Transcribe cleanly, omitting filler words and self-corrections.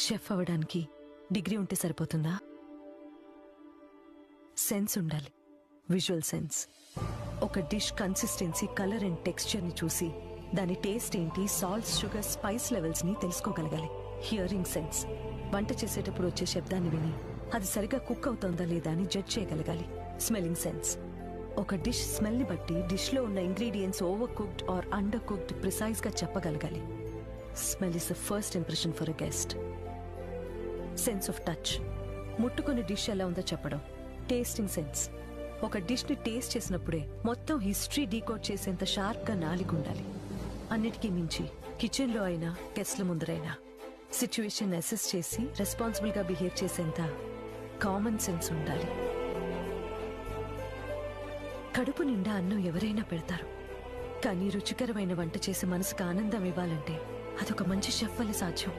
Chef అవ్వడానికి degree ఉంటే సరిపోతుందా? సెన్స్ ఉండాలి, విజువల్ సెన్స్. ఒక dish consistency, colour and texture ని చూసి దాని టేస్ట్ ఏంటి, సాల్ట్, షుగర్, స్పైస్ లెవెల్స్ ని తెలుసుకోగలగాలి. హియరింగ్ సెన్స్, వంట చేసేటప్పుడు వచ్చే శబ్దాన్ని విని అది సరిగా కుక్ అవుతోందా లేదా అని జడ్జ్ చేయగలగాలి. స్మెల్లింగ్ సెన్స్, ఒక డిష్ స్మెల్ ని బట్టి డిష్ లో ఉన్న ingredients overcooked or undercooked precise గా చెప్పగలగాలి. Smell is the first impression for a guest. Sense of touch, ముట్టుకుని డిష్ ఎలా ఉందో చెప్పడం. టేస్టింగ్ సెన్స్, ఒక డిష్ ని టేస్ట్ చేసినప్పుడే మొత్తం హిస్టరీ డీకోడ్ చేసేంత షార్ప్ గా నాలుగు ఉండాలి. అన్నిటికీ మించి కిచెన్ లో అయినా గెస్ట్ల ముందరైనా సిచ్యువేషన్ అసెస్ చేసి రెస్పాన్సిబుల్ గా బిహేవ్ చేసేంత కామన్ సెన్స్ ఉండాలి. కడుపు నిండా అన్నం ఎవరైనా పెడతారు, కానీ రుచికరమైన వంట చేసి మనసుకు ఆనందం ఇవ్వాలంటే అదొక మంచి షెఫ్ వల్ల సాధ్యం.